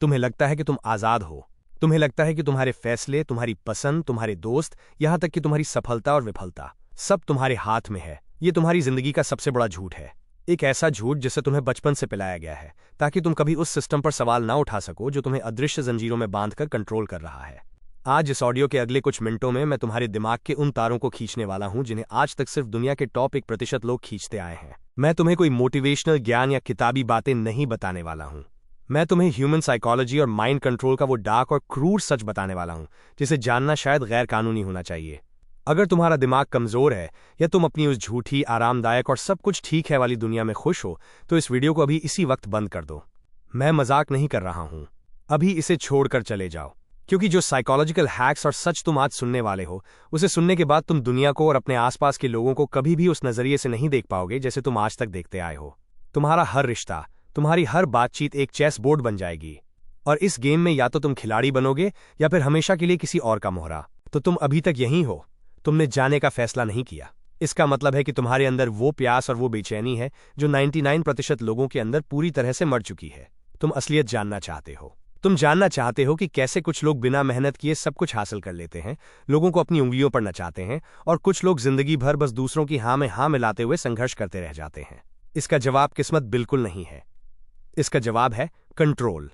तुम्हें लगता है कि तुम आज़ाद हो। तुम्हें लगता है कि तुम्हारे फैसले, तुम्हारी पसंद, तुम्हारे दोस्त, यहां तक कि तुम्हारी सफलता और विफलता सब तुम्हारे हाथ में है। ये तुम्हारी जिंदगी का सबसे बड़ा झूठ है। एक ऐसा झूठ जिसे तुम्हें बचपन से पिलाया गया है ताकि तुम कभी उस सिस्टम पर सवाल ना उठा सको जो तुम्हें अदृश्य जंजीरों में बांधकर कंट्रोल कर रहा है। आज इस ऑडियो के अगले कुछ मिनटों में मैं तुम्हारे दिमाग के उन तारों को खींचने वाला हूं जिन्हें आज तक सिर्फ दुनिया के टॉप 1% लोग खींचते आए हैं। मैं तुम्हें कोई मोटिवेशनल ज्ञान या किताबी बातें नहीं बताने वाला हूं। मैं तुम्हें ह्यूमन साइकोलॉजी और माइंड कंट्रोल का वो डार्क और क्रूर सच बताने वाला हूं जिसे जानना शायद गैर कानूनी होना चाहिए। अगर तुम्हारा दिमाग कमजोर है या तुम अपनी उस झूठी, आरामदायक और सब कुछ ठीक है वाली दुनिया में खुश हो तो इस वीडियो को अभी इसी वक्त बंद कर दो। मैं मजाक नहीं कर रहा हूं। अभी इसे छोड़कर चले जाओ, क्योंकि जो साइकोलॉजिकल हैक्स और सच तुम आज सुनने वाले हो उसे सुनने के बाद तुम दुनिया को और अपने आसपास के लोगों को कभी भी उस नजरिए से नहीं देख पाओगे जैसे तुम आज तक देखते आए हो। तुम्हारा हर रिश्ता, तुम्हारी हर बातचीत एक चेस बोर्ड बन जाएगी और इस गेम में या तो तुम खिलाड़ी बनोगे या फिर हमेशा के लिए किसी और का मोहरा। तो तुम अभी तक यहीं हो, तुमने जाने का फैसला नहीं किया। इसका मतलब है कि तुम्हारे अंदर वो प्यास और वो बेचैनी है जो 99% लोगों के अंदर पूरी तरह से मर चुकी है। तुम असलियत जानना चाहते हो। तुम जानना चाहते हो कि कैसे कुछ लोग बिना मेहनत किए सब कुछ हासिल कर लेते हैं, लोगों को अपनी उंगलियों पर नचाते हैं, और कुछ लोग जिंदगी भर बस दूसरों की हाँ में हाँ मिलाते हुए संघर्ष करते रह जाते हैं। इसका जवाब किस्मत बिल्कुल नहीं है। इसका जवाब है कंट्रोल,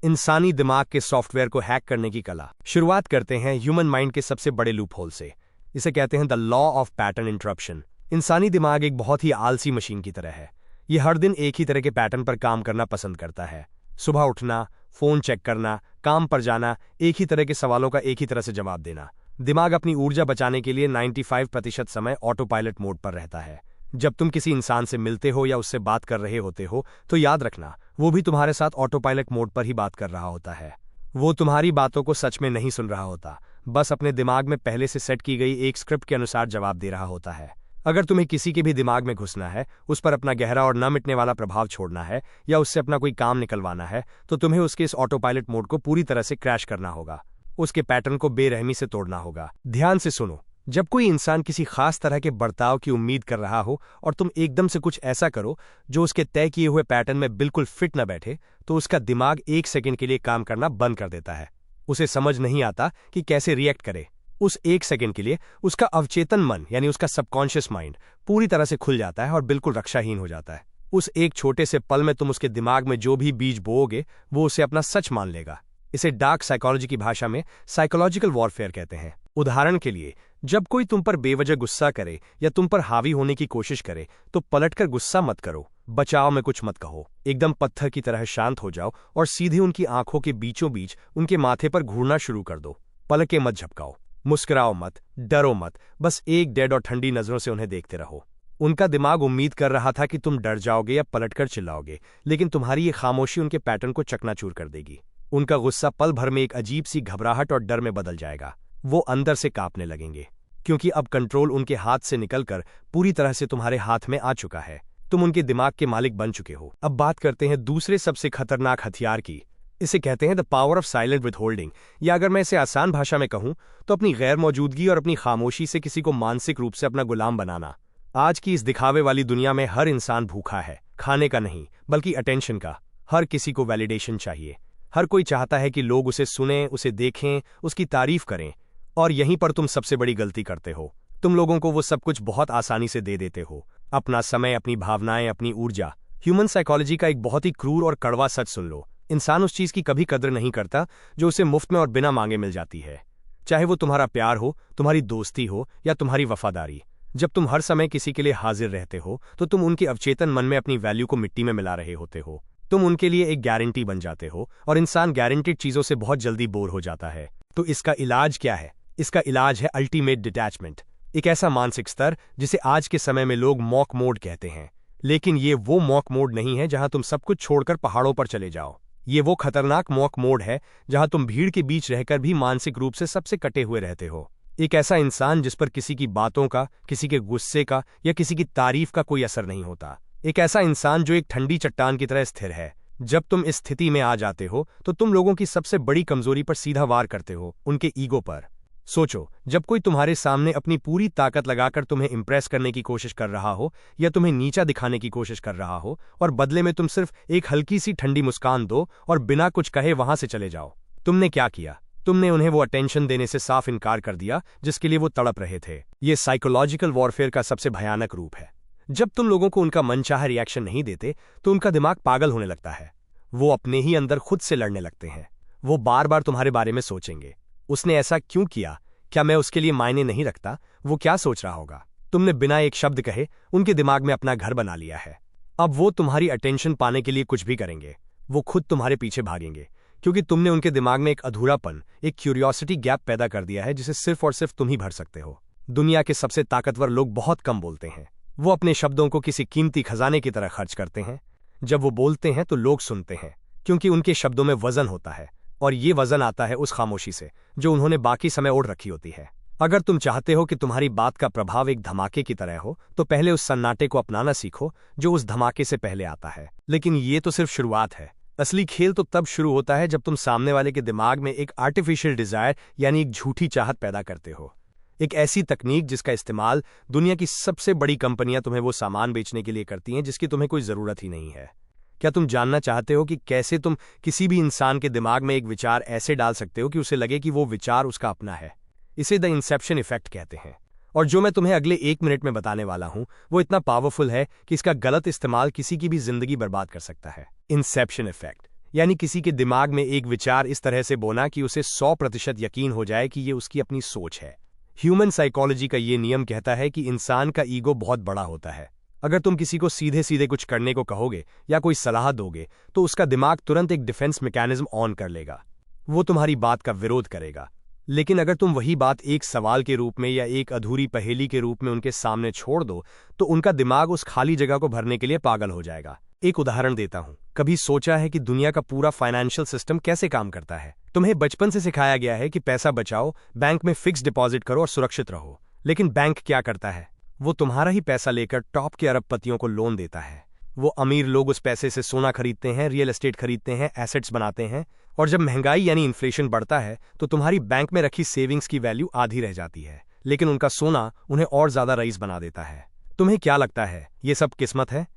इंसानी दिमाग के सॉफ्टवेयर को हैक करने की कला। शुरुआत करते हैं ह्यूमन माइंड के सबसे बड़े लूपहोल से। इसे कहते हैं the law of pattern interruption. इंसानी दिमाग एक बहुत ही आलसी मशीन की तरह है। यह हर दिन एक ही तरह के पैटर्न पर काम करना पसंद करता है। सुबह उठना, फोन चेक करना, काम पर जाना, एक ही तरह के सवालों का एक ही तरह से जवाब देना। दिमाग अपनी ऊर्जा बचाने के लिए 95% समय ऑटो पायलट मोड पर रहता है। जब तुम किसी इंसान से मिलते हो या उससे बात कर रहे होते हो तो याद रखना, वो भी तुम्हारे साथ ऑटो पायलट मोड पर ही बात कर रहा होता है। वो तुम्हारी बातों को सच में नहीं सुन रहा होता, बस अपने दिमाग में पहले से सेट की गई एक स्क्रिप्ट के अनुसार जवाब दे रहा होता है। अगर तुम्हें किसी के भी दिमाग में घुसना है, उस पर अपना गहरा और न मिटने वाला प्रभाव छोड़ना है या उससे अपना कोई काम निकलवाना है, तो तुम्हें उसके इस ऑटो पायलट मोड को पूरी तरह से क्रैश करना होगा। उसके पैटर्न को बेरहमी से तोड़ना होगा। ध्यान से सुनो, जब कोई इंसान किसी खास तरह के बर्ताव की उम्मीद कर रहा हो और तुम एकदम से कुछ ऐसा करो जो उसके तय किए हुए पैटर्न में बिल्कुल फिट न बैठे, तो उसका दिमाग 1 सेकंड के लिए काम करना बंद कर देता है। उसे समझ नहीं आता कि कैसे रिएक्ट करे। उस 1 सेकंड के लिए उसका अवचेतन मन यानी उसका सबकॉन्शियस माइंड पूरी तरह से खुल जाता है और बिल्कुल रक्षाहीन हो जाता है। उस एक छोटे से पल में तुम उसके दिमाग में जो भी बीज बोओगे वो उसे अपना सच मान लेगा। इसे डार्क साइकोलॉजी की भाषा में साइकोलॉजिकल वॉरफेयर कहते हैं। उदाहरण के लिए, जब कोई तुम पर बेवजह गुस्सा करे या तुम पर हावी होने की कोशिश करे तो पलटकर गुस्सा मत करो, बचाव में कुछ मत कहो। एकदम पत्थर की तरह शांत हो जाओ और सीधे उनकी आंखों के बीचों बीच उनके माथे पर घूरना शुरू कर दो। पलकें मत झपकाओ, मुस्कुराओ मत, डरो मत, बस एक डेड और ठंडी नजरों से उन्हें देखते रहो। उनका दिमाग उम्मीद कर रहा था कि तुम डर जाओगे या पलटकर चिल्लाओगे, लेकिन तुम्हारी ये खामोशी उनके पैटर्न को चकनाचूर कर देगी। उनका गुस्सा पल भर में एक अजीब सी घबराहट और डर में बदल जाएगा। वो अंदर से कांपने लगेंगे, क्योंकि अब कंट्रोल उनके हाथ से निकलकर पूरी तरह से तुम्हारे हाथ में आ चुका है। तुम उनके दिमाग के मालिक बन चुके हो। अब बात करते हैं दूसरे सबसे खतरनाक हथियार की। इसे कहते हैं द पावर ऑफ साइलेंट विथहोल्डिंग, या अगर मैं इसे आसान भाषा में कहूं तो अपनी गैर मौजूदगी और अपनी खामोशी से किसी को मानसिक रूप से अपना गुलाम बनाना। आज की इस दिखावे वाली दुनिया में हर इंसान भूखा है, खाने का नहीं बल्कि अटेंशन का। हर किसी को वैलिडेशन चाहिए। हर कोई चाहता है कि लोग उसे सुनें, उसे देखें, उसकी तारीफ करें। और यहीं पर तुम सबसे बड़ी गलती करते हो। तुम लोगों को वो सब कुछ बहुत आसानी से दे देते हो, अपना समय, अपनी भावनाएं, अपनी ऊर्जा। ह्यूमन साइकोलॉजी का एक बहुत ही क्रूर और कड़वा सच सुन लो, इंसान उस चीज की कभी कदर नहीं करता जो उसे मुफ्त में और बिना मांगे मिल जाती है। चाहे वो तुम्हारा प्यार हो, तुम्हारी दोस्ती हो या तुम्हारी वफादारी। जब तुम हर समय किसी के लिए हाजिर रहते हो तो तुम उनके अवचेतन मन में अपनी वैल्यू को मिट्टी में मिला रहे होते हो। तुम उनके लिए एक गारंटी बन जाते हो, और इंसान गारंटीड चीजों से बहुत जल्दी बोर हो जाता है। तो इसका इलाज क्या है? इसका इलाज है अल्टीमेट डिटैचमेंट, एक ऐसा मानसिक स्तर जिसे आज के समय में लोग मॉक मोड कहते हैं। लेकिन ये वो मॉक मोड नहीं है जहां तुम सब कुछ छोड़कर पहाड़ों पर चले जाओ। ये वो खतरनाक मॉक मोड है जहां तुम भीड़ के बीच रहकर भी मानसिक रूप से सबसे कटे हुए रहते हो। एक ऐसा इंसान जिस पर किसी की बातों का, किसी के गुस्से का या किसी की तारीफ का कोई असर नहीं होता। एक ऐसा इंसान जो एक ठंडी चट्टान की तरह स्थिर है। जब तुम इस स्थिति में आ जाते हो तो तुम लोगों की सबसे बड़ी कमजोरी पर सीधा वार करते हो, उनके ईगो पर। सोचो, जब कोई तुम्हारे सामने अपनी पूरी ताकत लगाकर तुम्हें इंप्रेस करने की कोशिश कर रहा हो या तुम्हें नीचा दिखाने की कोशिश कर रहा हो और बदले में तुम सिर्फ एक हल्की सी ठंडी मुस्कान दो और बिना कुछ कहे वहां से चले जाओ, तुमने क्या किया? तुमने उन्हें वो अटेंशन देने से साफ इनकार कर दिया जिसके लिए वो तड़प रहे थे। ये साइकोलॉजिकल वॉरफेयर का सबसे भयानक रूप है। जब तुम लोगों को उनका मनचाहा रिएक्शन नहीं देते तो उनका दिमाग पागल होने लगता है। वो अपने ही अंदर खुद से लड़ने लगते हैं। वो बार बार तुम्हारे बारे में सोचेंगे, उसने ऐसा क्यों किया, क्या मैं उसके लिए मायने नहीं रखता, वो क्या सोच रहा होगा। तुमने बिना एक शब्द कहे उनके दिमाग में अपना घर बना लिया है। अब वो तुम्हारी अटेंशन पाने के लिए कुछ भी करेंगे। वो खुद तुम्हारे पीछे भागेंगे क्योंकि तुमने उनके दिमाग में एक अधूरापन, एक क्यूरियोसिटी गैप पैदा कर दिया है जिसे सिर्फ और सिर्फ तुम ही भर सकते हो। दुनिया के सबसे ताकतवर लोग बहुत कम बोलते हैं। वो अपने शब्दों को किसी कीमती खजाने की तरह खर्च करते हैं। जब वो बोलते हैं तो लोग सुनते हैं क्योंकि उनके शब्दों में वजन होता है, और ये वजन आता है उस खामोशी से जो उन्होंने बाकी समय ओढ़ रखी होती है। अगर तुम चाहते हो कि तुम्हारी बात का प्रभाव एक धमाके की तरह हो तो पहले उस सन्नाटे को अपनाना सीखो जो उस धमाके से पहले आता है। लेकिन ये तो सिर्फ शुरुआत है। असली खेल तो तब शुरू होता है जब तुम सामने वाले के दिमाग में एक आर्टिफिशियल डिजायर यानी एक झूठी चाहत पैदा करते हो। एक ऐसी तकनीक जिसका इस्तेमाल दुनिया की सबसे बड़ी कंपनियां तुम्हें वो सामान बेचने के लिए करती हैं जिसकी तुम्हें कोई जरूरत ही नहीं है। क्या तुम जानना चाहते हो कि कैसे तुम किसी भी इंसान के दिमाग में एक विचार ऐसे डाल सकते हो कि उसे लगे कि वो विचार उसका अपना है? इसे द इंसेप्शन इफेक्ट कहते हैं। और जो मैं तुम्हें अगले 1 मिनट में बताने वाला हूं वो इतना पावरफुल है कि इसका गलत इस्तेमाल किसी की भी जिंदगी बर्बाद कर सकता है। इंसेप्शन इफेक्ट यानी किसी के दिमाग में एक विचार इस तरह से बोना कि उसे 100% यकीन हो जाए कि ये उसकी अपनी सोच है। ह्यूमन साइकोलॉजी का ये नियम कहता है कि इंसान का ईगो बहुत बड़ा होता है। अगर तुम किसी को सीधे सीधे कुछ करने को कहोगे या कोई सलाह दोगे तो उसका दिमाग तुरंत एक डिफेंस मैकेनिज्म ऑन कर लेगा। वो तुम्हारी बात का विरोध करेगा। लेकिन अगर तुम वही बात एक सवाल के रूप में या एक अधूरी पहेली के रूप में उनके सामने छोड़ दो तो उनका दिमाग उस खाली जगह को भरने के लिए पागल हो जाएगा। एक उदाहरण देता हूं। कभी सोचा है कि दुनिया का पूरा फाइनेंशियल सिस्टम कैसे काम करता है? तुम्हें बचपन से सिखाया गया है कि पैसा बचाओ, बैंक में फिक्स डिपॉजिट करो और सुरक्षित रहो। लेकिन बैंक क्या करता है? वो तुम्हारा ही पैसा लेकर टॉप के अरबपतियों को लोन देता है। वो अमीर लोग उस पैसे से सोना खरीदते हैं, रियल एस्टेट खरीदते हैं, एसेट्स बनाते हैं, और जब महंगाई यानी इन्फ्लेशन बढ़ता है तो तुम्हारी बैंक में रखी सेविंग्स की वैल्यू आधी रह जाती है। लेकिन उनका सोना उन्हें और ज्यादा रईस बना देता है। तुम्हें क्या लगता है ये सब किस्मत है?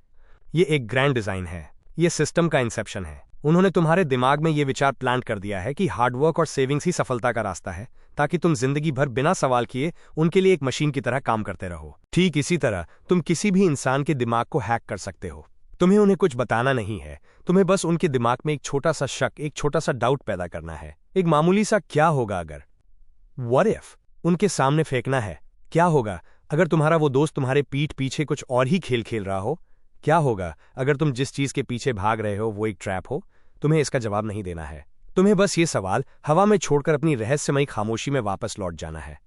ये एक ग्रैंड डिजाइन है। ये सिस्टम का इंसेप्शन है। उन्होंने तुम्हारे दिमाग में ये विचार प्लांट कर दिया है कि हार्डवर्क और सेविंग्स ही सफलता का रास्ता है, ताकि तुम जिंदगी भर बिना सवाल किए उनके लिए एक मशीन की तरह काम करते रहो। ठीक इसी तरह तुम किसी भी इंसान के दिमाग को हैक कर सकते हो। तुम्हें उन्हें कुछ बताना नहीं है, तुम्हें बस उनके दिमाग में एक छोटा सा शक, एक छोटा सा डाउट पैदा करना है। एक मामूली सा क्या होगा अगर, व्हाट इफ, उनके सामने फेंकना है। क्या होगा अगर तुम्हारा वो दोस्त तुम्हारे पीठ पीछे कुछ और ही खेल खेल रहा हो? क्या होगा अगर तुम जिस चीज के पीछे भाग रहे हो वो एक ट्रैप हो? तुम्हें इसका जवाब नहीं देना है। तुम्हें बस ये सवाल हवा में छोड़कर अपनी रहस्यमयी खामोशी में वापस लौट जाना है।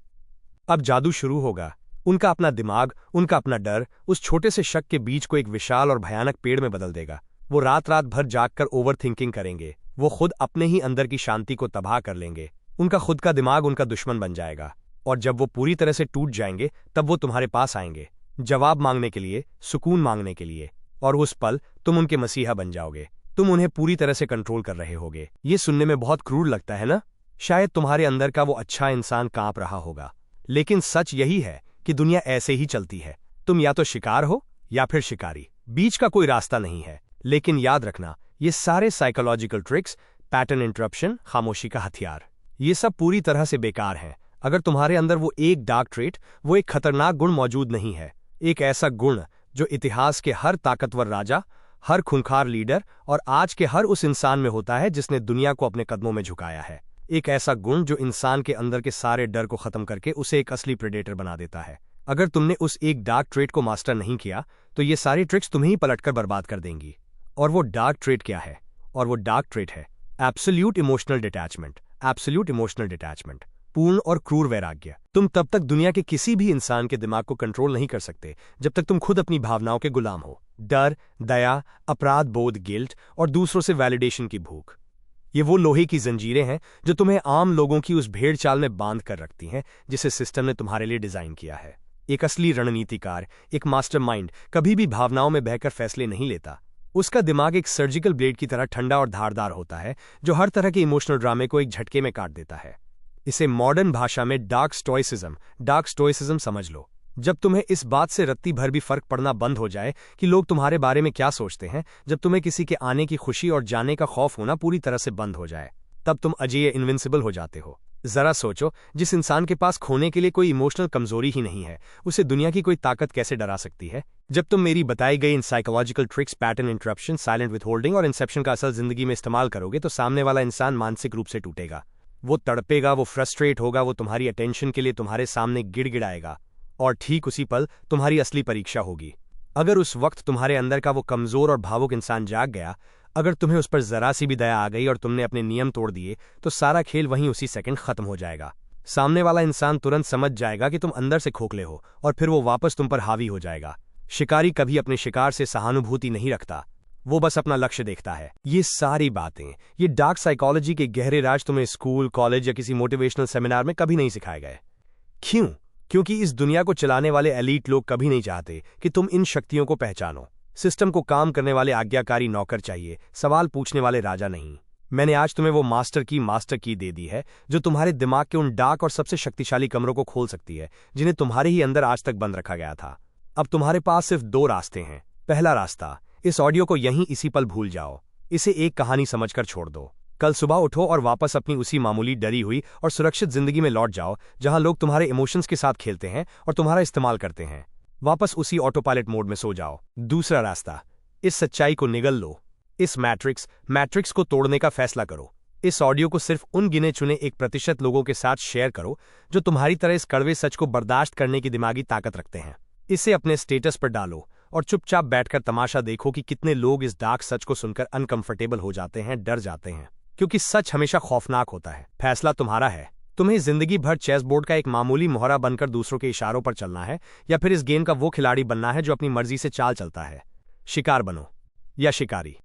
अब जादू शुरू होगा। उनका अपना दिमाग, उनका अपना डर उस छोटे से शक के बीज को एक विशाल और भयानक पेड़ में बदल देगा। वो रात रात भर जागकर ओवर थिंकिंग करेंगे। वो खुद अपने ही अंदर की शांति को तबाह कर लेंगे। उनका खुद का दिमाग उनका दुश्मन बन जाएगा। और जब वो पूरी तरह से टूट जाएंगे तब वो तुम्हारे पास आएंगे, जवाब मांगने के लिए, सुकून मांगने के लिए। और उस पल तुम उनके मसीहा बन जाओगे। तुम उन्हें पूरी तरह से कंट्रोल कर रहे होगे। ये सुनने में बहुत क्रूर लगता है ना? शायद तुम्हारे अंदर का वो अच्छा इंसान कांप रहा होगा। लेकिन सच यही है कि दुनिया ऐसे ही चलती है। तुम या तो शिकार हो या फिर शिकारी। बीच का कोई रास्ता नहीं है। लेकिन याद रखना, ये सारे साइकोलॉजिकल ट्रिक्स, पैटर्न इंटरप्शन, खामोशी का हथियार, ये सब पूरी तरह से बेकार हैं अगर तुम्हारे अंदर वो एक डार्क ट्रेट, वो एक खतरनाक गुण मौजूद नहीं है। एक ऐसा गुण जो इतिहास के हर ताकतवर राजा, हर खूंखार लीडर और आज के हर उस इंसान में होता है जिसने दुनिया को अपने कदमों में झुकाया है। एक ऐसा गुण जो इंसान के अंदर के सारे डर को खत्म करके उसे एक असली प्रेडेटर बना देता है। अगर तुमने उस एक डार्क ट्रेट को मास्टर नहीं किया तो ये सारी ट्रिक्स तुम्हें ही पलटकर बर्बाद कर देंगी। और वो डार्क ट्रेट क्या है? और वो डार्क ट्रेट है absolute emotional detachment. Absolute emotional detachment, पूर्ण और क्रूर वैराग्य। तुम तब तक दुनिया के किसी भी इंसान के दिमाग को कंट्रोल नहीं कर सकते जब तक तुम खुद अपनी भावनाओं के गुलाम हो। डर, दया, अपराध बोध, गिल्ट और दूसरों से वैलिडेशन की भूख, ये वो लोहे की जंजीरें हैं जो तुम्हें आम लोगों की उस भेड़ चाल में बांध कर रखती हैं जिसे सिस्टम ने तुम्हारे लिए डिजाइन किया है। एक असली रणनीतिकार, एक मास्टरमाइंड कभी भी भावनाओं में बहकर फैसले नहीं लेता। उसका दिमाग एक सर्जिकल ब्लेड की तरह ठंडा और धारदार होता है जो हर तरह के इमोशनल ड्रामे को एक झटके में काट देता है। इसे मॉडर्न भाषा में डार्क स्टोइसिज्म समझ लो। जब तुम्हें इस बात से रत्ती भर भी फर्क पड़ना बंद हो जाए कि लोग तुम्हारे बारे में क्या सोचते हैं, जब तुम्हें किसी के आने की खुशी और जाने का खौफ होना पूरी तरह से बंद हो जाए, तब तुम अजेय इनविंसिबल हो जाते हो। जरा सोचो, जिस इंसान के पास खोने के लिए कोई इमोशनल कमजोरी ही नहीं है, उसे दुनिया की कोई ताकत कैसे डरा सकती है। जब तुम मेरी बताई गई इन psychological tricks, pattern interruption, silent withholding और इंसेप्शन का असल जिंदगी में इस्तेमाल करोगे तो सामने वाला इंसान मानसिक रूप से टूटेगा, वो तड़पेगा, वो फ्रस्ट्रेट होगा, वो तुम्हारी अटेंशन के लिए तुम्हारे सामने गिड़गिड़ाएगा, और ठीक उसी पल तुम्हारी असली परीक्षा होगी। अगर उस वक्त तुम्हारे अंदर का वो कमजोर और भावुक इंसान जाग गया, अगर तुम्हें उस पर जरा सी भी दया आ गई और तुमने अपने नियम तोड़ दिए, तो सारा खेल वहीं उसी सेकंड खत्म हो जाएगा। सामने वाला इंसान तुरंत समझ जाएगा कि तुम अंदर से खोखले हो, और फिर वो वापस तुम पर हावी हो जाएगा। शिकारी कभी अपने शिकार से सहानुभूति नहीं रखता, वो बस अपना लक्ष्य देखता है। ये सारी बातें, ये डार्क साइकोलॉजी के गहरे राज तुम्हें स्कूल, कॉलेज या किसी मोटिवेशनल सेमिनार में कभी नहीं सिखाए गए। क्यों? क्योंकि इस दुनिया को चलाने वाले एलीट लोग कभी नहीं चाहते कि तुम इन शक्तियों को पहचानो। सिस्टम को काम करने वाले आज्ञाकारी नौकर चाहिए, सवाल पूछने वाले राजा नहीं। मैंने आज तुम्हें वो मास्टर की दे दी है जो तुम्हारे दिमाग के उन डार्क और सबसे शक्तिशाली कमरों को खोल सकती है, जिन्हें तुम्हारे ही अंदर आज तक बंद रखा गया था। अब तुम्हारे पास सिर्फ 2 रास्ते हैं। पहला रास्ता, इस ऑडियो को यहीं इसी पल भूल जाओ, इसे एक कहानी समझकर छोड़ दो। कल सुबह उठो और वापस अपनी उसी मामूली, डरी हुई और सुरक्षित जिंदगी में लौट जाओ, जहां लोग तुम्हारे इमोशंस के साथ खेलते हैं और तुम्हारा इस्तेमाल करते हैं। वापस उसी ऑटो पायलट मोड में सो जाओ। दूसरा रास्ता, इस सच्चाई को निगल लो, इस मैट्रिक्स को तोड़ने का फैसला करो। इस ऑडियो को सिर्फ उन गिने चुने 1% लोगों के साथ शेयर करो जो तुम्हारी तरह इस कड़वे सच को बर्दाश्त करने की दिमागी ताकत रखते हैं। इसे अपने स्टेटस पर डालो और चुपचाप बैठकर तमाशा देखो कि कितने लोग इस डार्क सच को सुनकर अनकंफर्टेबल हो जाते हैं, डर जाते हैं, क्योंकि सच हमेशा खौफनाक होता है। फैसला तुम्हारा है। तुम्हें जिंदगी भर चेस बोर्ड का एक मामूली मोहरा बनकर दूसरों के इशारों पर चलना है, या फिर इस गेम का वो खिलाड़ी बनना है जो अपनी मर्जी से चाल चलता है। शिकार बनो या शिकारी।